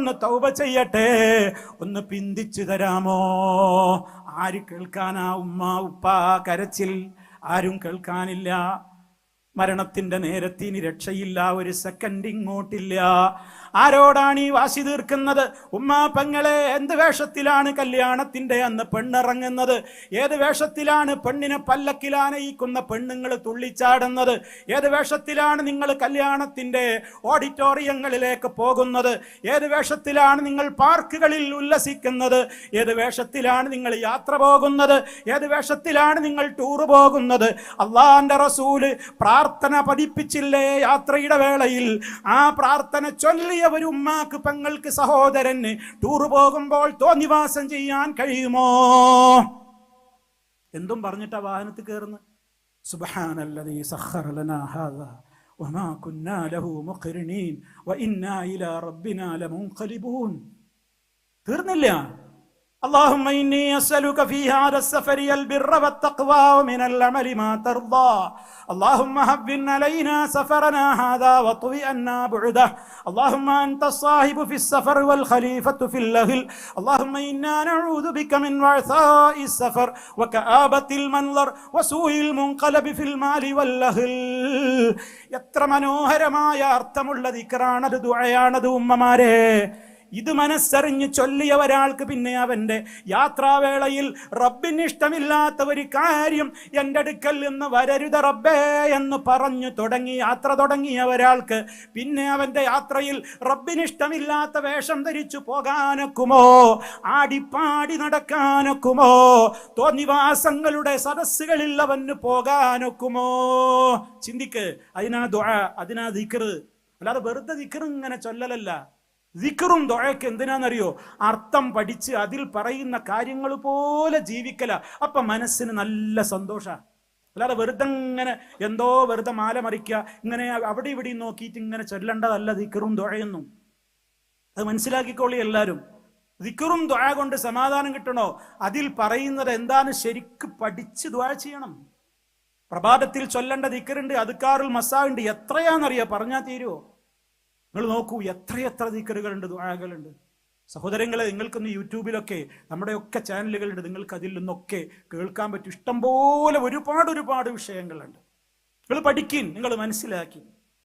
ഒന്ന് തൗബ ചെയ്യട്ടെ, ഒന്ന് പിന്തിച്ചു തരാമോ? ആര് കേൾക്കാനാ ഉമ്മ ഉപ്പ കരച്ചിൽ? ആരും കേൾക്കാനില്ല. മരണത്തിന്റെ നേരത്തിന് രക്ഷയില്ല, ഒരു സെക്കൻഡ് ഇങ്ങോട്ടില്ല. ആരോടാണ് ഈ വാശി തീർക്കുന്നത്? ഉമ്മാ പെങ്ങളെ, എന്ത് വേഷത്തിലാണ് കല്യാണത്തിന്റെ അന്ന് പെണ്ണിറങ്ങുന്നത്? ഏത് വേഷത്തിലാണ് പെണ്ണിനെ പല്ലക്കിലാനയിക്കുന്ന പെണ്ണുങ്ങൾ തുള്ളിച്ചാടുന്നത്? ഏത് വേഷത്തിലാണ് നിങ്ങൾ കല്യാണത്തിന്റെ ഓഡിറ്റോറിയങ്ങളിലേക്ക് പോകുന്നത്? ഏത് വേഷത്തിലാണ് നിങ്ങൾ പാർക്കുകളിൽ ഉല്ലസിക്കുന്നത്? ഏത് വേഷത്തിലാണ് നിങ്ങൾ യാത്ര പോകുന്നത്? ഏത് വേഷത്തിലാണ് നിങ്ങൾ ടൂർ പോകുന്നത്? അള്ളാന്റെ റസൂല് പ്രാർത്ഥന പഠിപ്പിച്ചില്ലേ യാത്രയുടെ വേളയിൽ? ആ പ്രാർത്ഥന ചൊല്ലിയ ഒരു ഉമ്മാക്ക്, പെങ്ങൾക്ക്, സഹോദരന് ടൂർ പോകുമ്പോൾ തോന്നിവാസം ചെയ്യാൻ കഴിയുമോ? എന്തും പറഞ്ഞിട്ടാ വാഹനത്തിൽ കയറുന്നു. സുബ്ഹാനല്ലദീ സഖറ ലനാ ഹാദാ വമാ കുന്നാ ലഹു മുഖ്രിനീൻ വഇന്നാ ഇലാ റബ്ബിനാ ലമുൻഖലിബൂൻ. തീർന്നില്ല. اللهم إني أسألك في هذا السفر البر والتقوى ومن العمل ما ترضى. اللهم هون علينا سفرنا هذا واطوي عنا بعده. اللهم أنت الصاحب في السفر والخليفة في الأهل. اللهم إنا نعوذ بك من وعثاء السفر وكآبة المنظر وسوء المنقلب في المال والأهل. എത്ര മനോഹരമായ അർത്ഥമുള്ള ദിക്റാണത്, ദുആയാണത് ഉമ്മമാരെ. ഇത് മനസ്സറിഞ്ഞ് ചൊല്ലിയ ഒരാൾക്ക് പിന്നെ അവന്റെ യാത്രാവേളയിൽ റബ്ബിന് ഇഷ്ടമില്ലാത്ത ഒരു കാര്യം എൻ്റെ അടുക്കൽ നിന്ന് വരരുത് റബ്ബേ എന്ന് പറഞ്ഞു യാത്ര തുടങ്ങിയ ഒരാൾക്ക് പിന്നെ അവന്റെ യാത്രയിൽ റബ്ബിന് ഇഷ്ടമില്ലാത്ത വേഷം ധരിച്ചു പോകാനൊക്കുമോ? ആടിപ്പാടി നടക്കാനൊക്കുമോ? തോന്നിവാസങ്ങളുടെ സദസ്സുകളിൽ അവന് പോകാനൊക്കുമോ? ചിന്തിക്ക്. അതിനാ ദുആ, അതിനാ ദിക്ർ. അല്ലാതെ വെറുതെ ദിക്ർ ഇങ്ങനെ ചൊല്ലലല്ല. ദിക്റും ദുആക്ക് എന്തിനാണെന്നറിയോ? അർത്ഥം പഠിച്ച് അതിൽ പറയുന്ന കാര്യങ്ങൾ പോലെ ജീവിക്കല. അപ്പൊ മനസ്സിന് നല്ല സന്തോഷ. അല്ലാതെ വെറുതെ ഇങ്ങനെ എന്തോ വെറുതെ മാല മറിക്കുക, ഇങ്ങനെ അവിടെ ഇവിടെ നോക്കിയിട്ട് ഇങ്ങനെ ചൊല്ലേണ്ടതല്ല ദിക്റും ദുആയൊന്നും. അത് മനസ്സിലാക്കിക്കോളി എല്ലാവരും. ദിക്റും ദുആ കൊണ്ട് സമാധാനം കിട്ടണോ? അതിൽ പറയുന്നത് എന്താണ് ശരിക്ക് പഠിച്ച് ദുആ ചെയ്യണം. പ്രഭാതത്തിൽ ചൊല്ലേണ്ട ദിക്റുണ്ട്, അദ്കാറുൽ മസാ ഉണ്ട്. എത്രയാണെന്നറിയാ? പറഞ്ഞാൽ തീരുവോ? നിങ്ങൾ നോക്കൂ, എത്രയെത്ര ദിക്റുകളുണ്ട്, ദുആകളുണ്ട്. സഹോദരങ്ങളെ, നിങ്ങൾക്കൊന്ന് യൂട്യൂബിലൊക്കെ നമ്മുടെയൊക്കെ ചാനലുകളുണ്ട്. നിങ്ങൾക്ക് അതിൽ നിന്നൊക്കെ കേൾക്കാൻ പറ്റും. ഇഷ്ടംപോലെ ഒരുപാട് വിഷയങ്ങളുണ്ട്. നിങ്ങൾ പഠിക്കും, നിങ്ങൾ മനസ്സിലാക്കി.